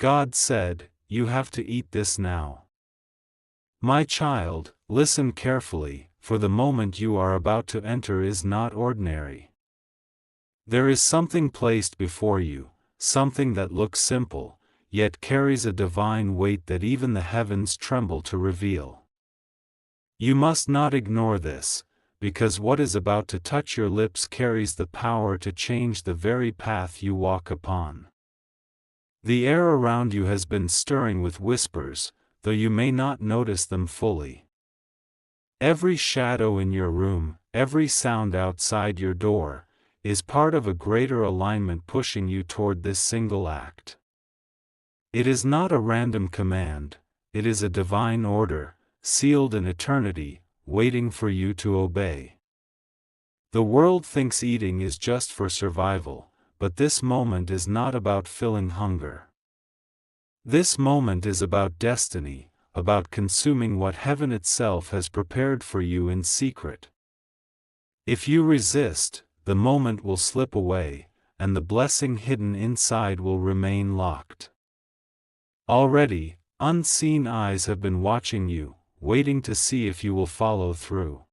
God said, "You have to eat this now." My child, listen carefully, for the moment you are about to enter is not ordinary. There is something placed before you, something that looks simple, yet carries a divine weight that even the heavens tremble to reveal. You must not ignore this, because what is about to touch your lips carries the power to change the very path you walk upon. The air around you has been stirring with whispers, though you may not notice them fully. Every shadow in your room, every sound outside your door, is part of a greater alignment pushing you toward this single act. It is not a random command, it is a divine order, sealed in eternity, waiting for you to obey. The world thinks eating is just for survival, but this moment is not about filling hunger. This moment is about destiny, about consuming what heaven itself has prepared for you in secret. If you resist, the moment will slip away, and the blessing hidden inside will remain locked. Already, unseen eyes have been watching you, waiting to see if you will follow through.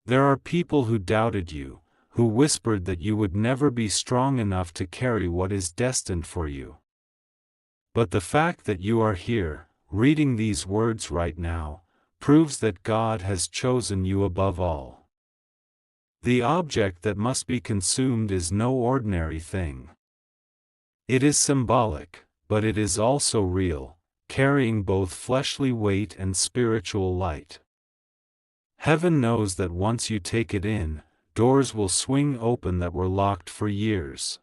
There are people who doubted you, who whispered that you would never be strong enough to carry what is destined for you. But the fact that you are here, reading these words right now, proves that God has chosen you above all. The object that must be consumed is no ordinary thing. It is symbolic, but it is also real, carrying both fleshly weight and spiritual light. Heaven knows that once you take it in, doors will swing open that were locked for years.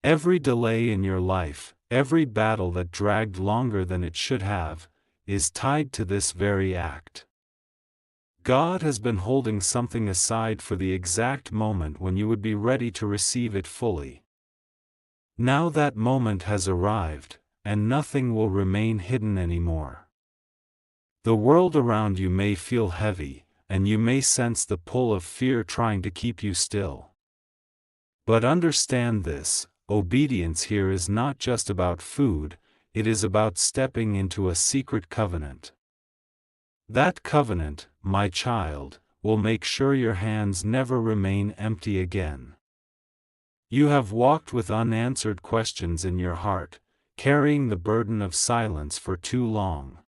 Every delay in your life, every battle that dragged longer than it should have, is tied to this very act. God has been holding something aside for the exact moment when you would be ready to receive it fully. Now that moment has arrived, and nothing will remain hidden anymore. The world around you may feel heavy, and you may sense the pull of fear trying to keep you still. But understand this, obedience here is not just about food, it is about stepping into a secret covenant. That covenant, my child, will make sure your hands never remain empty again. You have walked with unanswered questions in your heart, carrying the burden of silence for too long.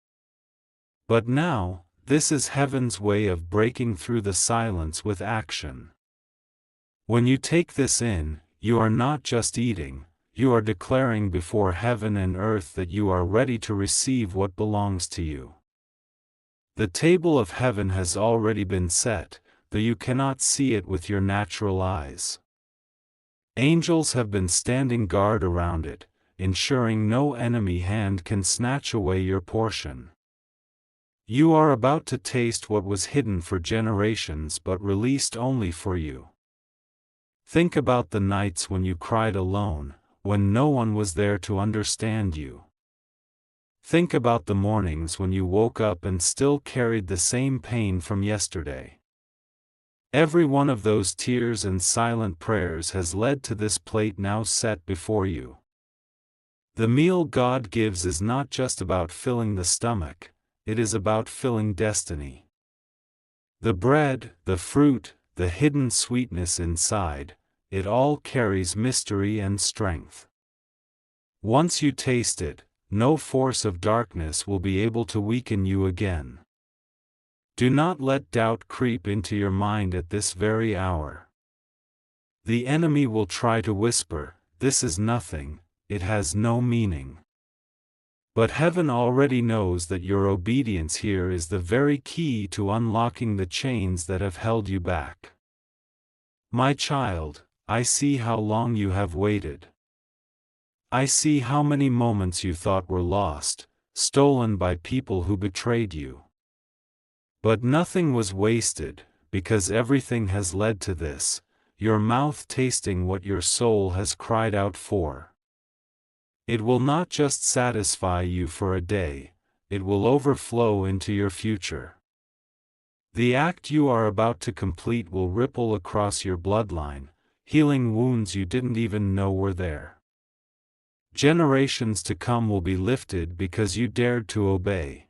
But now, this is heaven's way of breaking through the silence with action. When you take this in, you are not just eating, you are declaring before heaven and earth that you are ready to receive what belongs to you. The table of heaven has already been set, though you cannot see it with your natural eyes. Angels have been standing guard around it, ensuring no enemy hand can snatch away your portion. You are about to taste what was hidden for generations but released only for you. Think about the nights when you cried alone, when no one was there to understand you. Think about the mornings when you woke up and still carried the same pain from yesterday. Every one of those tears and silent prayers has led to this plate now set before you. The meal God gives is not just about filling the stomach, it is about filling destiny. The bread, the fruit, the hidden sweetness inside, it all carries mystery and strength. Once you taste it, no force of darkness will be able to weaken you again. Do not let doubt creep into your mind at this very hour. The enemy will try to whisper, "This is nothing, it has no meaning." But heaven already knows that your obedience here is the very key to unlocking the chains that have held you back. My child, I see how long you have waited. I see how many moments you thought were lost, stolen by people who betrayed you. But nothing was wasted, because everything has led to this, your mouth tasting what your soul has cried out for. It will not just satisfy you for a day, it will overflow into your future. The act you are about to complete will ripple across your bloodline, healing wounds you didn't even know were there. Generations to come will be lifted because you dared to obey.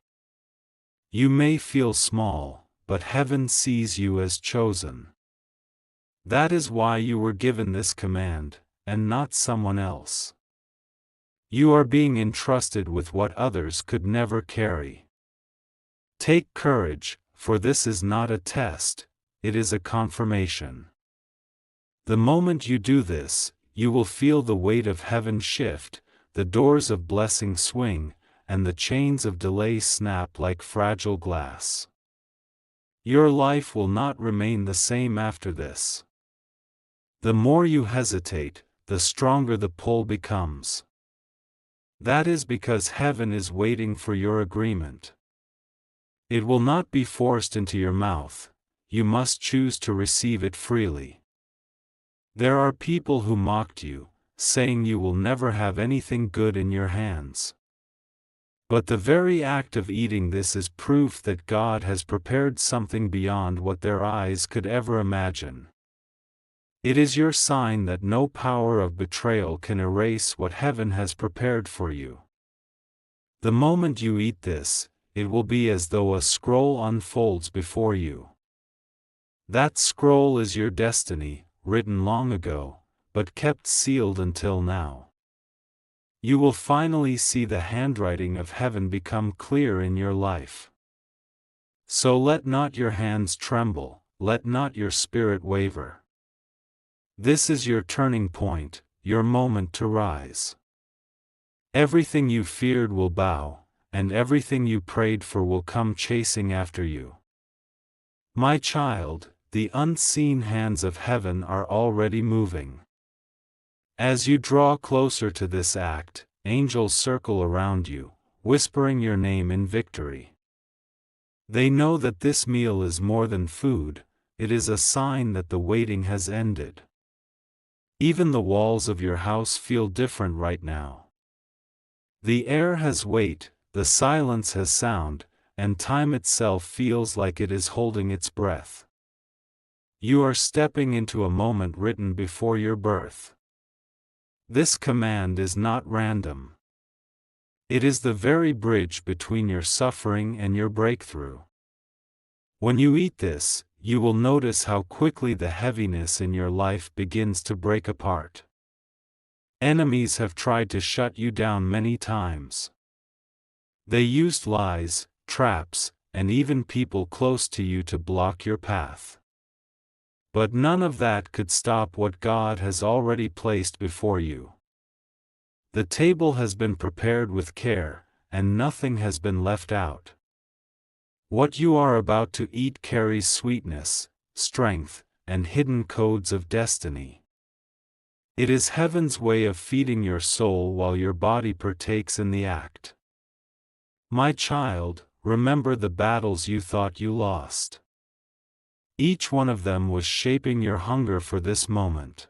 You may feel small, but heaven sees you as chosen. That is why you were given this command, and not someone else. You are being entrusted with what others could never carry. Take courage, for this is not a test, it is a confirmation. The moment you do this, you will feel the weight of heaven shift, the doors of blessing swing, and the chains of delay snap like fragile glass. Your life will not remain the same after this. The more you hesitate, the stronger the pull becomes. That is because heaven is waiting for your agreement. It will not be forced into your mouth, you must choose to receive it freely. There are people who mocked you, saying you will never have anything good in your hands. But the very act of eating this is proof that God has prepared something beyond what their eyes could ever imagine. It is your sign that no power of betrayal can erase what heaven has prepared for you. The moment you eat this, it will be as though a scroll unfolds before you. That scroll is your destiny, written long ago, but kept sealed until now. You will finally see the handwriting of heaven become clear in your life. So let not your hands tremble, let not your spirit waver. This is your turning point, your moment to rise. Everything you feared will bow, and everything you prayed for will come chasing after you. My child, the unseen hands of heaven are already moving. As you draw closer to this act, angels circle around you, whispering your name in victory. They know that this meal is more than food, it is a sign that the waiting has ended. Even the walls of your house feel different right now. The air has weight, the silence has sound, and time itself feels like it is holding its breath. You are stepping into a moment written before your birth. This command is not random. It is the very bridge between your suffering and your breakthrough. When you eat this, you will notice how quickly the heaviness in your life begins to break apart. Enemies have tried to shut you down many times. They used lies, traps, and even people close to you to block your path. But none of that could stop what God has already placed before you. The table has been prepared with care, and nothing has been left out. What you are about to eat carries sweetness, strength, and hidden codes of destiny. It is heaven's way of feeding your soul while your body partakes in the act. My child, remember the battles you thought you lost. Each one of them was shaping your hunger for this moment.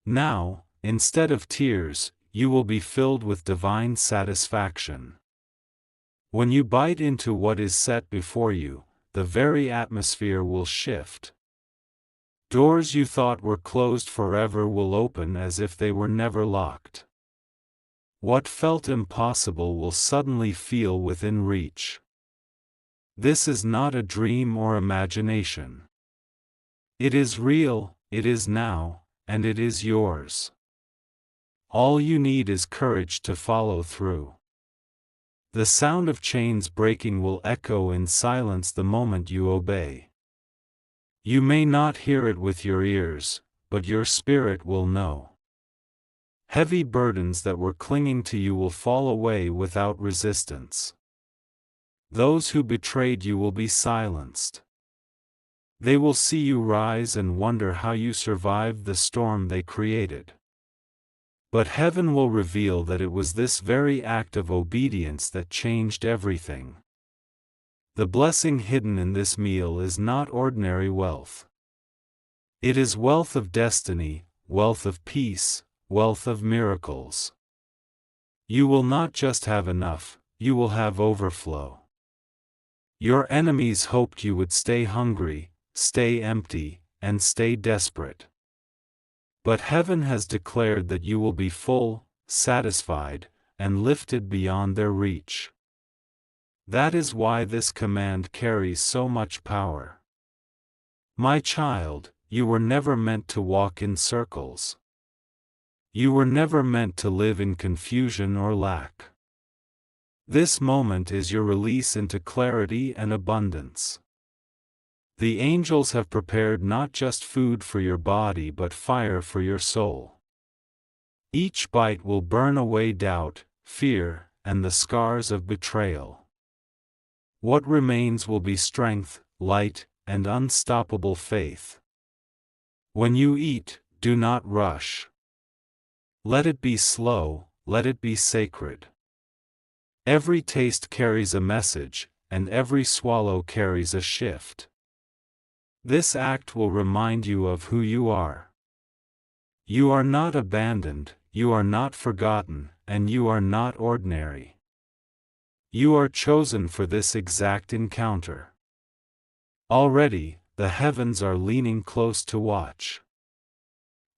Now, instead of tears, you will be filled with divine satisfaction. When you bite into what is set before you, the very atmosphere will shift. Doors you thought were closed forever will open as if they were never locked. What felt impossible will suddenly feel within reach. This is not a dream or imagination. It is real, it is now, and it is yours. All you need is courage to follow through. The sound of chains breaking will echo in silence the moment you obey. You may not hear it with your ears, but your spirit will know. Heavy burdens that were clinging to you will fall away without resistance. Those who betrayed you will be silenced. They will see you rise and wonder how you survived the storm they created. But heaven will reveal that it was this very act of obedience that changed everything. The blessing hidden in this meal is not ordinary wealth. It is wealth of destiny, wealth of peace, wealth of miracles. You will not just have enough, you will have overflow. Your enemies hoped you would stay hungry, stay empty, and stay desperate. But heaven has declared that you will be full, satisfied, and lifted beyond their reach. That is why this command carries so much power. My child, you were never meant to walk in circles. You were never meant to live in confusion or lack. This moment is your release into clarity and abundance. The angels have prepared not just food for your body but fire for your soul. Each bite will burn away doubt, fear, and the scars of betrayal. What remains will be strength, light, and unstoppable faith. When you eat, do not rush. Let it be slow, let it be sacred. Every taste carries a message, and every swallow carries a shift. This act will remind you of who you are. You are not abandoned, you are not forgotten, and you are not ordinary. You are chosen for this exact encounter. Already, the heavens are leaning close to watch.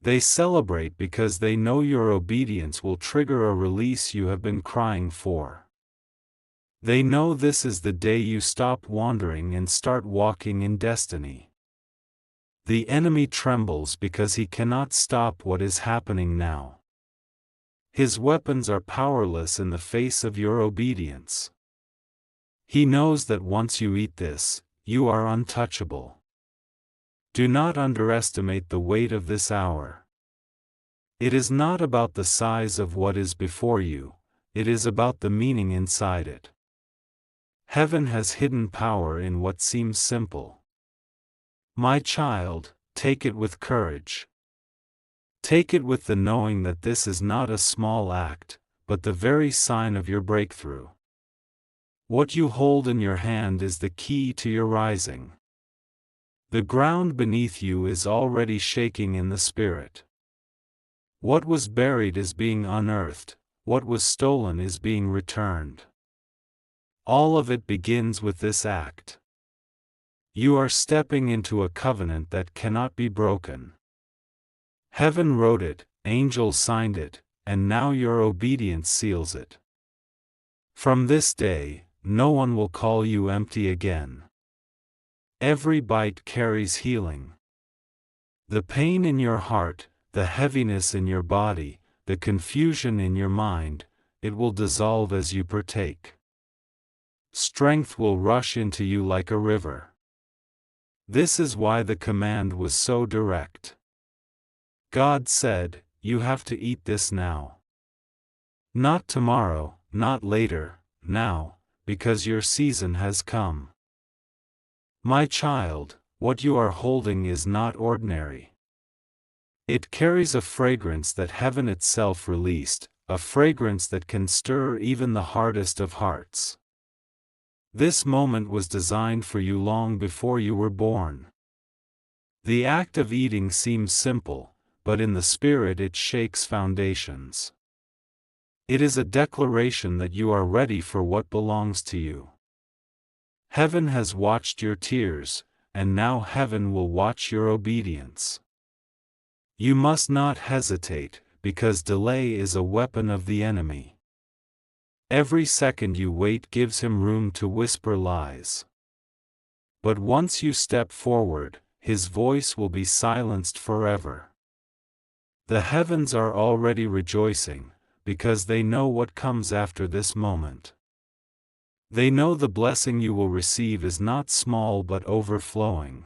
They celebrate because they know your obedience will trigger a release you have been crying for. They know this is the day you stop wandering and start walking in destiny. The enemy trembles because he cannot stop what is happening now. His weapons are powerless in the face of your obedience. He knows that once you eat this, you are untouchable. Do not underestimate the weight of this hour. It is not about the size of what is before you, it is about the meaning inside it. Heaven has hidden power in what seems simple. My child, take it with courage. Take it with the knowing that this is not a small act, but the very sign of your breakthrough. What you hold in your hand is the key to your rising. The ground beneath you is already shaking in the spirit. What was buried is being unearthed, what was stolen is being returned. All of it begins with this act. You are stepping into a covenant that cannot be broken. Heaven wrote it, angels signed it, and now your obedience seals it. From this day, no one will call you empty again. Every bite carries healing. The pain in your heart, the heaviness in your body, the confusion in your mind, it will dissolve as you partake. Strength will rush into you like a river. This is why the command was so direct. God said, you have to eat this now. Not tomorrow, not later, now, because your season has come. My child, what you are holding is not ordinary. It carries a fragrance that heaven itself released, a fragrance that can stir even the hardest of hearts. This moment was designed for you long before you were born. The act of eating seems simple, but in the spirit it shakes foundations. It is a declaration that you are ready for what belongs to you. Heaven has watched your tears, and now heaven will watch your obedience. You must not hesitate, because delay is a weapon of the enemy. Every second you wait gives him room to whisper lies. But once you step forward, his voice will be silenced forever. The heavens are already rejoicing, because they know what comes after this moment. They know the blessing you will receive is not small but overflowing.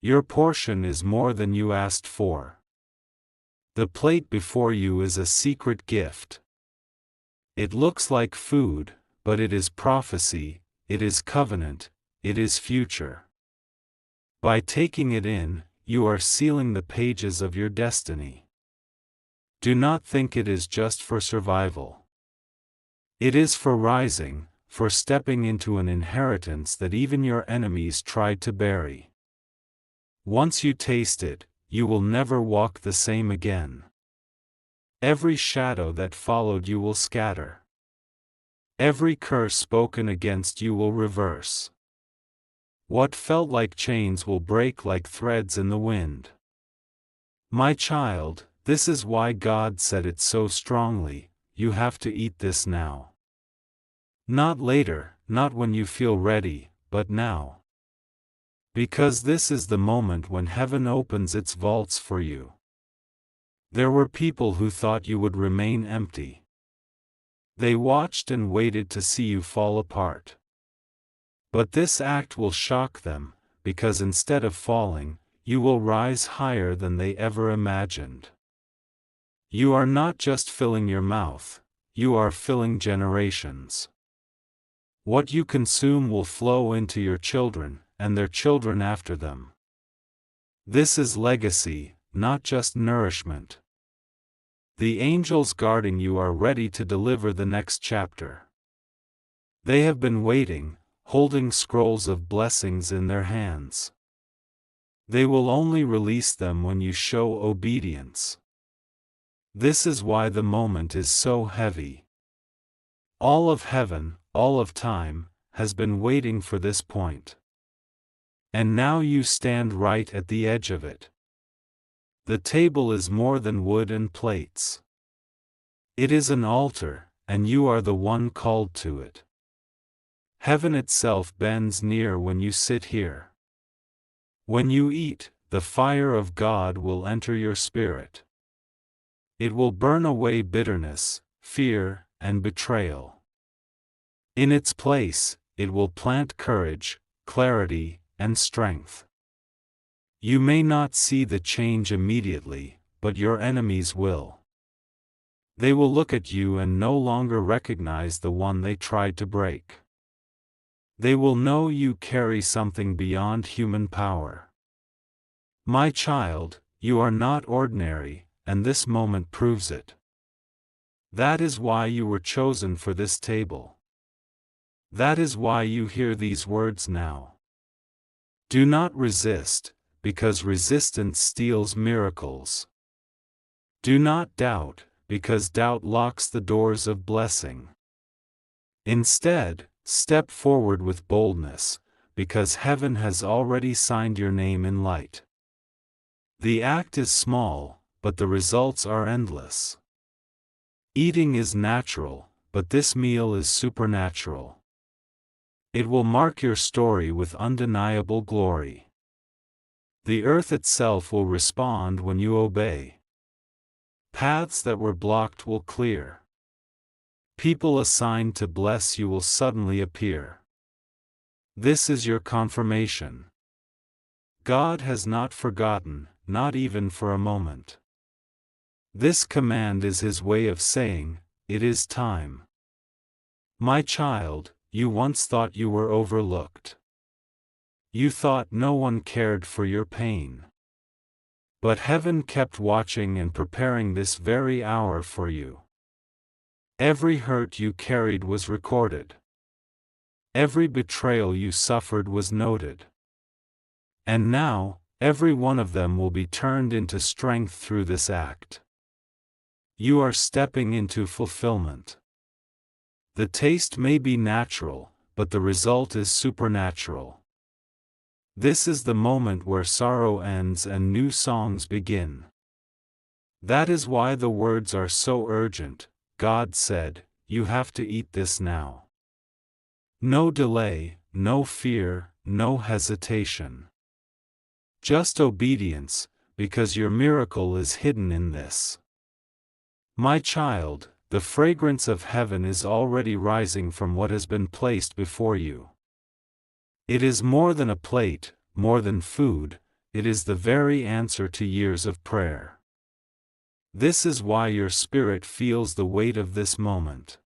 Your portion is more than you asked for. The plate before you is a secret gift. It looks like food, but it is prophecy, it is covenant, it is future. By taking it in, you are sealing the pages of your destiny. Do not think it is just for survival. It is for rising, for stepping into an inheritance that even your enemies tried to bury. Once you taste it, you will never walk the same again. Every shadow that followed you will scatter. Every curse spoken against you will reverse. What felt like chains will break like threads in the wind. My child, This is why God said it so strongly, you have to eat this now. Not later, not when you feel ready, but now. Because this is the moment when heaven opens its vaults for you. There were people who thought you would remain empty. They watched and waited to see you fall apart. But this act will shock them, because instead of falling, you will rise higher than they ever imagined. You are not just filling your mouth, you are filling generations. What you consume will flow into your children, and their children after them. This is legacy, not just nourishment. The angels guarding you are ready to deliver the next chapter. They have been waiting, holding scrolls of blessings in their hands. They will only release them when you show obedience. This is why the moment is so heavy. All of heaven, all of time, has been waiting for this point. And now you stand right at the edge of it. The table is more than wood and plates. It is an altar, and you are the one called to it. Heaven itself bends near when you sit here. When you eat, the fire of God will enter your spirit. It will burn away bitterness, fear, and betrayal. In its place, it will plant courage, clarity, and strength. You may not see the change immediately, but your enemies will. They will look at you and no longer recognize the one they tried to break. They will know you carry something beyond human power. My child, you are not ordinary, and this moment proves it. That is why you were chosen for this table. That is why you hear these words now. Do not resist, because resistance steals miracles. Do not doubt, because doubt locks the doors of blessing. Instead, step forward with boldness, because heaven has already signed your name in light. The act is small, but the results are endless. Eating is natural, but this meal is supernatural. It will mark your story with undeniable glory. The earth itself will respond when you obey. Paths that were blocked will clear. People assigned to bless you will suddenly appear. This is your confirmation. God has not forgotten, not even for a moment. This command is His way of saying, it is time. My child, you once thought you were overlooked. You thought no one cared for your pain. But heaven kept watching and preparing this very hour for you. Every hurt you carried was recorded. Every betrayal you suffered was noted. And now, every one of them will be turned into strength through this act. You are stepping into fulfillment. The taste may be natural, but the result is supernatural. This is the moment where sorrow ends and new songs begin. That is why the words are so urgent. God said, you have to eat this now. No delay, no fear, no hesitation. Just obedience, because your miracle is hidden in this. My child, the fragrance of heaven is already rising from what has been placed before you. It is more than a plate, more than food, it is the very answer to years of prayer. This is why your spirit feels the weight of this moment.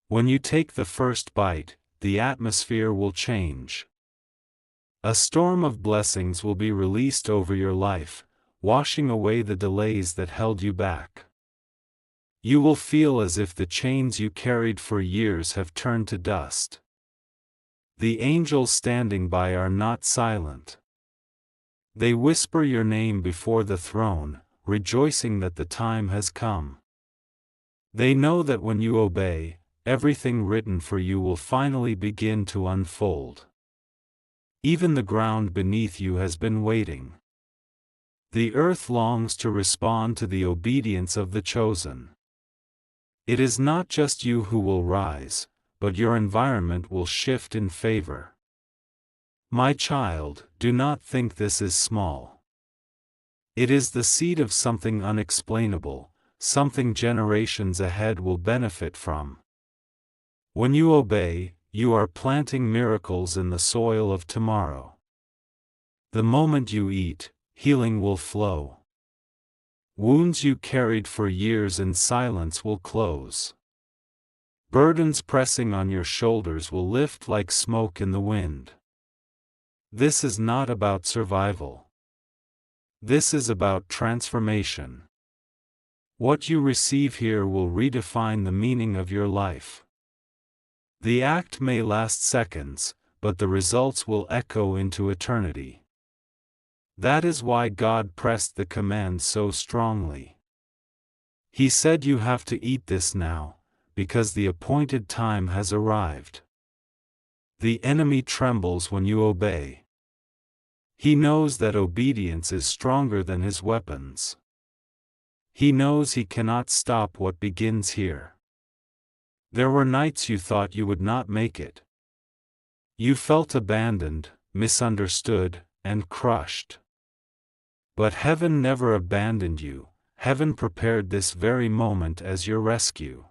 When you take the first bite, the atmosphere will change. A storm of blessings will be released over your life, washing away the delays that held you back. You will feel as if the chains you carried for years have turned to dust. The angels standing by are not silent. They whisper your name before the throne, rejoicing that the time has come. They know that when you obey, everything written for you will finally begin to unfold. Even the ground beneath you has been waiting. The earth longs to respond to the obedience of the chosen. It is not just you who will rise, but your environment will shift in favor. My child, do not think this is small. It is the seed of something unexplainable, something generations ahead will benefit from. When you obey, you are planting miracles in the soil of tomorrow. The moment you eat, healing will flow. Wounds you carried for years in silence will close. Burdens pressing on your shoulders will lift like smoke in the wind. This is not about survival. This is about transformation. What you receive here will redefine the meaning of your life. The act may last seconds, but the results will echo into eternity. That is why God pressed the command so strongly. He said you have to eat this now, because the appointed time has arrived. The enemy trembles when you obey. He knows that obedience is stronger than his weapons. He knows he cannot stop what begins here. There were nights you thought you would not make it. You felt abandoned, misunderstood, and crushed. But heaven never abandoned you. Heaven prepared this very moment as your rescue.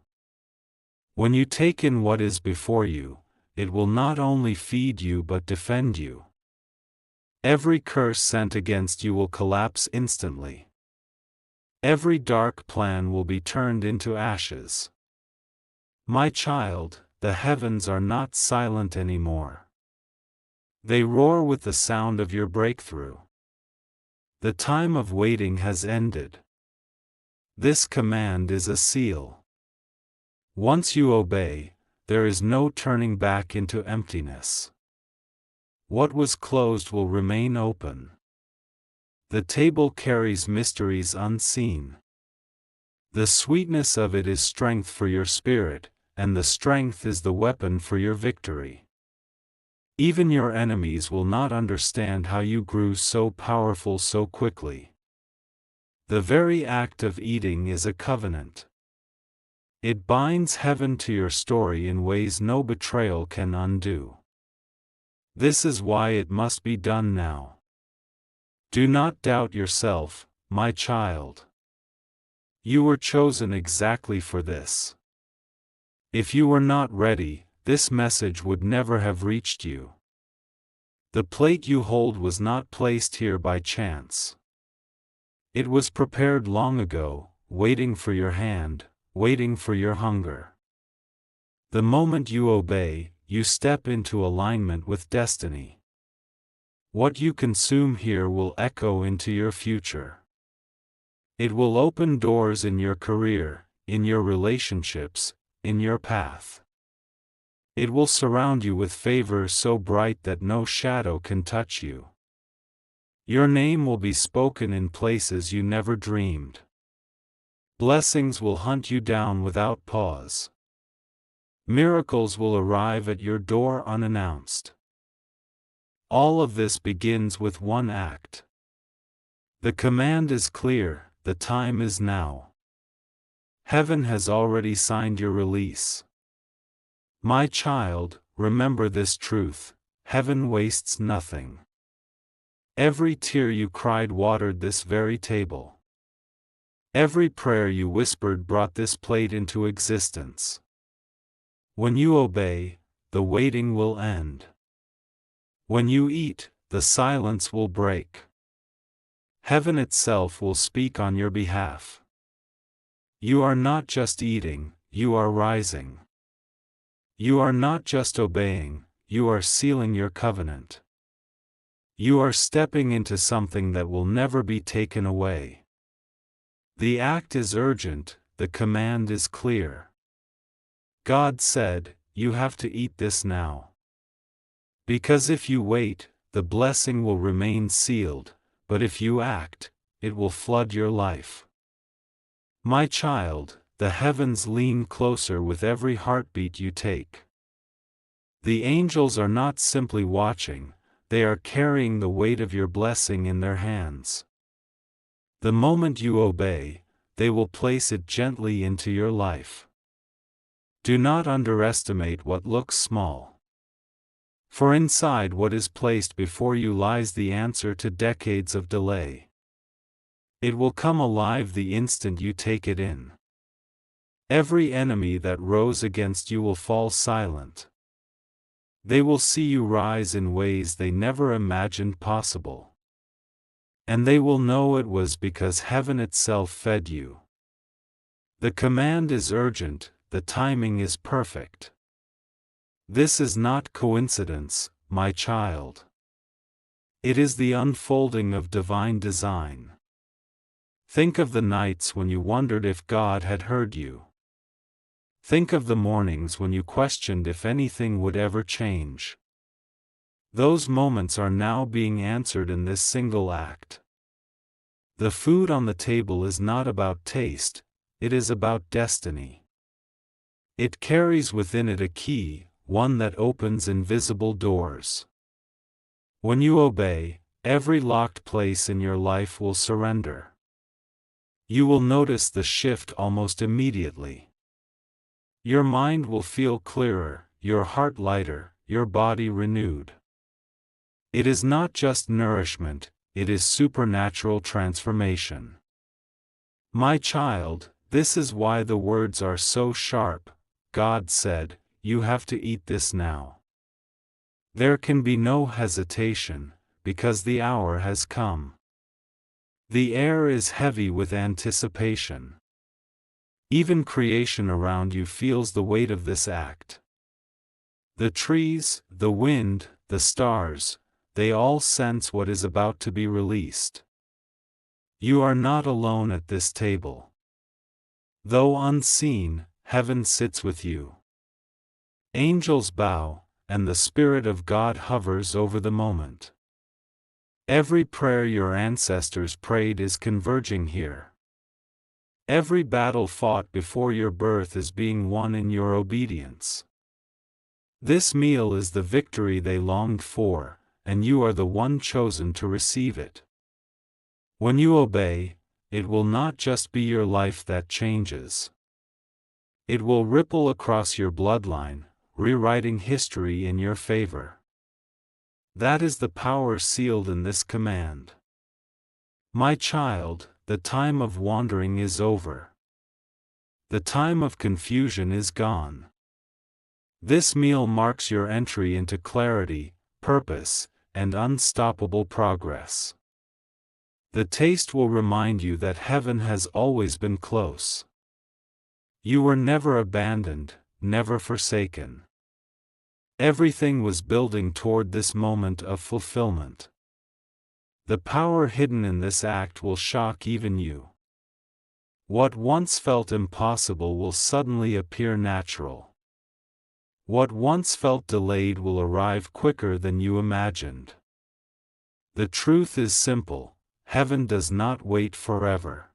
When you take in what is before you, it will not only feed you but defend you. Every curse sent against you will collapse instantly. Every dark plan will be turned into ashes. My child, the heavens are not silent anymore. They roar with the sound of your breakthrough. The time of waiting has ended. This command is a seal. Once you obey, there is no turning back into emptiness. What was closed will remain open. The table carries mysteries unseen. The sweetness of it is strength for your spirit, and the strength is the weapon for your victory. Even your enemies will not understand how you grew so powerful so quickly. The very act of eating is a covenant. It binds heaven to your story in ways no betrayal can undo. This is why it must be done now. Do not doubt yourself, my child. You were chosen exactly for this. If you were not ready, this message would never have reached you. The plate you hold was not placed here by chance. It was prepared long ago, waiting for your hand, waiting for your hunger. The moment you obey, you step into alignment with destiny. What you consume here will echo into your future. It will open doors in your career, in your relationships, in your path. It will surround you with favor so bright that no shadow can touch you. Your name will be spoken in places you never dreamed. Blessings will hunt you down without pause. Miracles will arrive at your door unannounced. All of this begins with one act. The command is clear, the time is now. Heaven has already signed your release. My child, remember this truth: heaven wastes nothing. Every tear you cried watered this very table. Every prayer you whispered brought this plate into existence. When you obey, the waiting will end. When you eat, the silence will break. Heaven itself will speak on your behalf. You are not just eating, you are rising. You are not just obeying, you are sealing your covenant. You are stepping into something that will never be taken away. The act is urgent, the command is clear. God said, you have to eat this now. Because if you wait, the blessing will remain sealed, but if you act, it will flood your life. My child, the heavens lean closer with every heartbeat you take. The angels are not simply watching, they are carrying the weight of your blessing in their hands. The moment you obey, they will place it gently into your life. Do not underestimate what looks small. For inside what is placed before you lies the answer to decades of delay. It will come alive the instant you take it in. Every enemy that rose against you will fall silent. They will see you rise in ways they never imagined possible. And they will know it was because heaven itself fed you. The command is urgent, the timing is perfect. This is not coincidence, my child. It is the unfolding of divine design. Think of the nights when you wondered if God had heard you. Think of the mornings when you questioned if anything would ever change. Those moments are now being answered in this single act. The food on the table is not about taste, it is about destiny. It carries within it a key, one that opens invisible doors. When you obey, every locked place in your life will surrender. You will notice the shift almost immediately. Your mind will feel clearer, your heart lighter, your body renewed. It is not just nourishment, it is supernatural transformation. My child, this is why the words are so sharp. God said, "You have to eat this now." There can be no hesitation, because the hour has come. The air is heavy with anticipation. Even creation around you feels the weight of this act. The trees, the wind, the stars, they all sense what is about to be released. You are not alone at this table. Though unseen, heaven sits with you. Angels bow, and the Spirit of God hovers over the moment. Every prayer your ancestors prayed is converging here. Every battle fought before your birth is being won in your obedience. This meal is the victory they longed for, and you are the one chosen to receive it. When you obey, it will not just be your life that changes. It will ripple across your bloodline, rewriting history in your favor. That is the power sealed in this command. My child, the time of wandering is over. The time of confusion is gone. This meal marks your entry into clarity, purpose, and unstoppable progress. The taste will remind you that heaven has always been close. You were never abandoned, never forsaken. Everything was building toward this moment of fulfillment. The power hidden in this act will shock even you. What once felt impossible will suddenly appear natural. What once felt delayed will arrive quicker than you imagined. The truth is simple, heaven does not wait forever.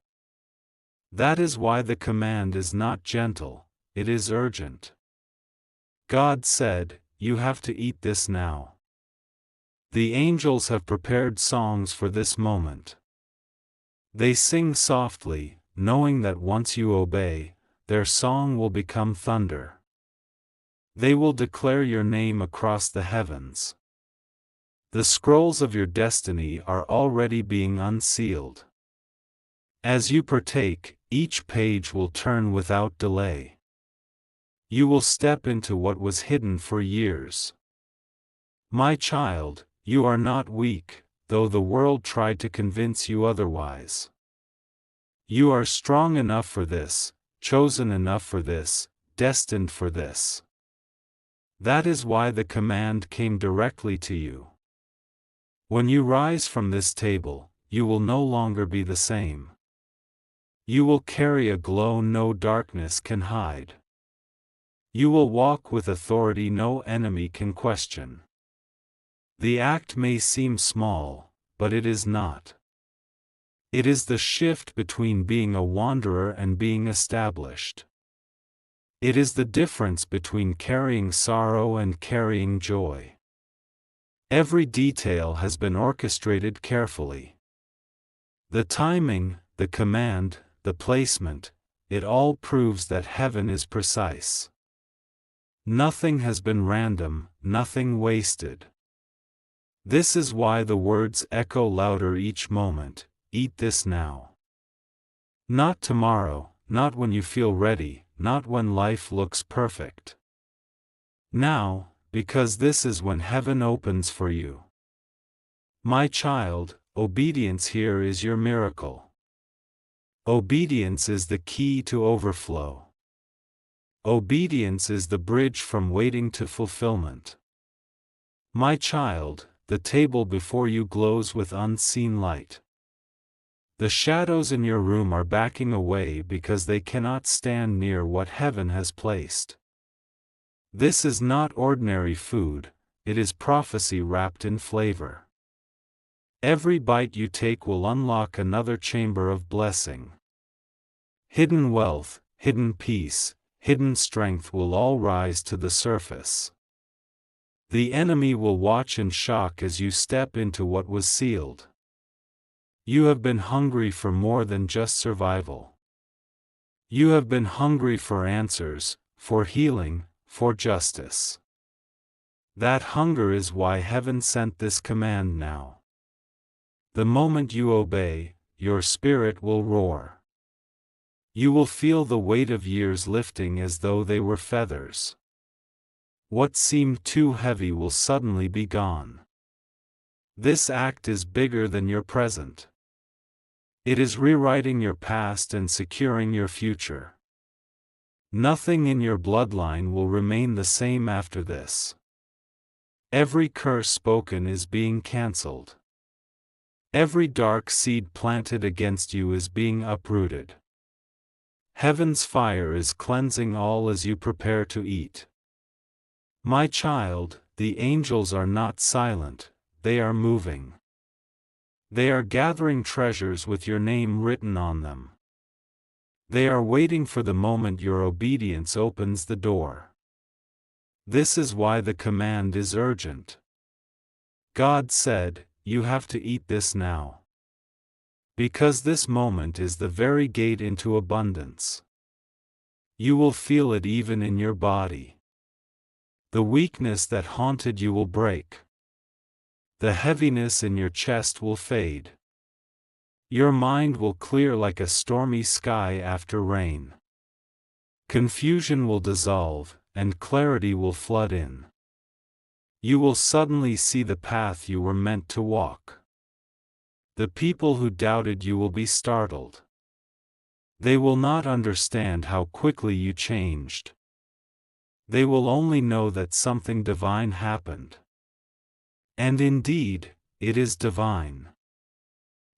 That is why the command is not gentle, it is urgent. God said, "You have to eat this now." The angels have prepared songs for this moment. They sing softly, knowing that once you obey, their song will become thunder. They will declare your name across the heavens. The scrolls of your destiny are already being unsealed. As you partake, each page will turn without delay. You will step into what was hidden for years. My child, you are not weak, though the world tried to convince you otherwise. You are strong enough for this, chosen enough for this, destined for this. That is why the command came directly to you. When you rise from this table, you will no longer be the same. You will carry a glow no darkness can hide. You will walk with authority no enemy can question. The act may seem small, but it is not. It is the shift between being a wanderer and being established. It is the difference between carrying sorrow and carrying joy. Every detail has been orchestrated carefully. The timing, the command, the placement, it all proves that heaven is precise. Nothing has been random, nothing wasted. This is why the words echo louder each moment: eat this now. Not tomorrow, not when you feel ready, not when life looks perfect. Now, because this is when heaven opens for you. My child, obedience here is your miracle. Obedience is the key to overflow. Obedience is the bridge from waiting to fulfillment. My child, the table before you glows with unseen light. The shadows in your room are backing away because they cannot stand near what heaven has placed. This is not ordinary food, it is prophecy wrapped in flavor. Every bite you take will unlock another chamber of blessing. Hidden wealth, hidden peace, hidden strength will all rise to the surface. The enemy will watch in shock as you step into what was sealed. You have been hungry for more than just survival. You have been hungry for answers, for healing, for justice. That hunger is why heaven sent this command now. The moment you obey, your spirit will roar. You will feel the weight of years lifting as though they were feathers. What seemed too heavy will suddenly be gone. This act is bigger than your present. It is rewriting your past and securing your future. Nothing in your bloodline will remain the same after this. Every curse spoken is being cancelled. Every dark seed planted against you is being uprooted. Heaven's fire is cleansing all as you prepare to eat. My child, the angels are not silent, they are moving. They are gathering treasures with your name written on them. They are waiting for the moment your obedience opens the door. This is why the command is urgent. God said, "You have to eat this now." Because this moment is the very gate into abundance. You will feel it even in your body. The weakness that haunted you will break. The heaviness in your chest will fade. Your mind will clear like a stormy sky after rain. Confusion will dissolve, and clarity will flood in. You will suddenly see the path you were meant to walk. The people who doubted you will be startled. They will not understand how quickly you changed. They will only know that something divine happened. And indeed, it is divine.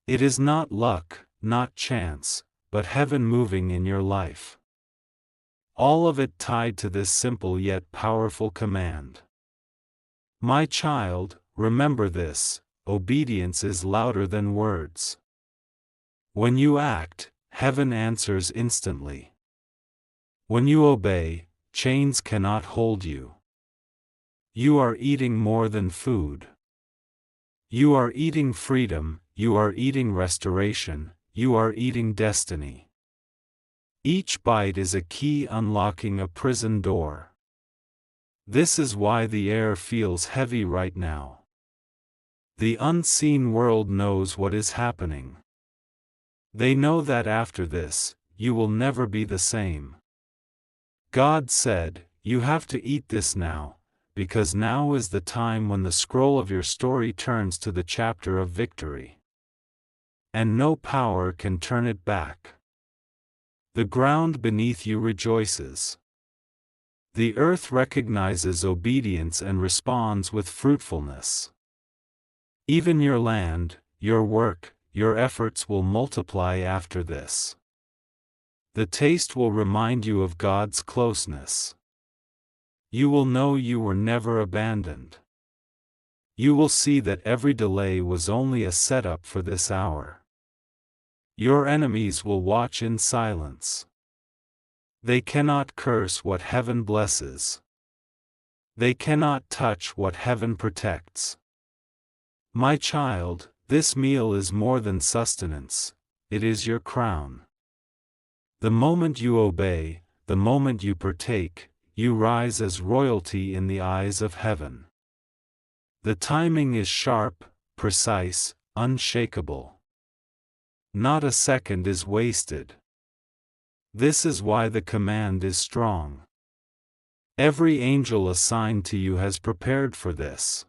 It is not luck, not chance, but heaven moving in your life. All of it tied to this simple yet powerful command. My child, remember this: obedience is louder than words. When you act, heaven answers instantly. When you obey, chains cannot hold you. You are eating more than food. You are eating freedom, you are eating restoration, you are eating destiny. Each bite is a key unlocking a prison door. This is why the air feels heavy right now. The unseen world knows what is happening. They know that after this, you will never be the same. God said, "You have to eat this now, because now is the time when the scroll of your story turns to the chapter of victory. And no power can turn it back." The ground beneath you rejoices. The earth recognizes obedience and responds with fruitfulness. Even your land, your work, your efforts will multiply after this. The taste will remind you of God's closeness. You will know you were never abandoned. You will see that every delay was only a setup for this hour. Your enemies will watch in silence. They cannot curse what heaven blesses. They cannot touch what heaven protects. My child, This meal is more than sustenance, it is your crown. The moment you obey, the moment you partake, you rise as royalty in the eyes of heaven. The timing is sharp, precise, unshakable. Not a second is wasted. This is why the command is strong. Every angel assigned to you has prepared for this.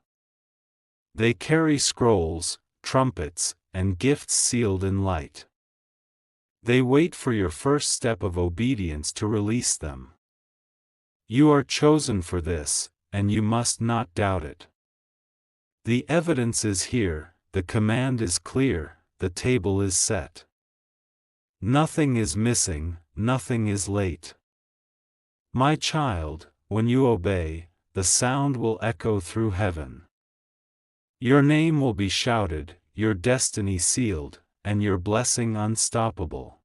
They carry scrolls, trumpets, and gifts sealed in light. They wait for your first step of obedience to release them. You are chosen for this, and you must not doubt it. The evidence is here, the command is clear, the table is set. Nothing is missing, nothing is late. My child, when you obey, the sound will echo through heaven. Your name will be shouted, your destiny sealed, and your blessing unstoppable.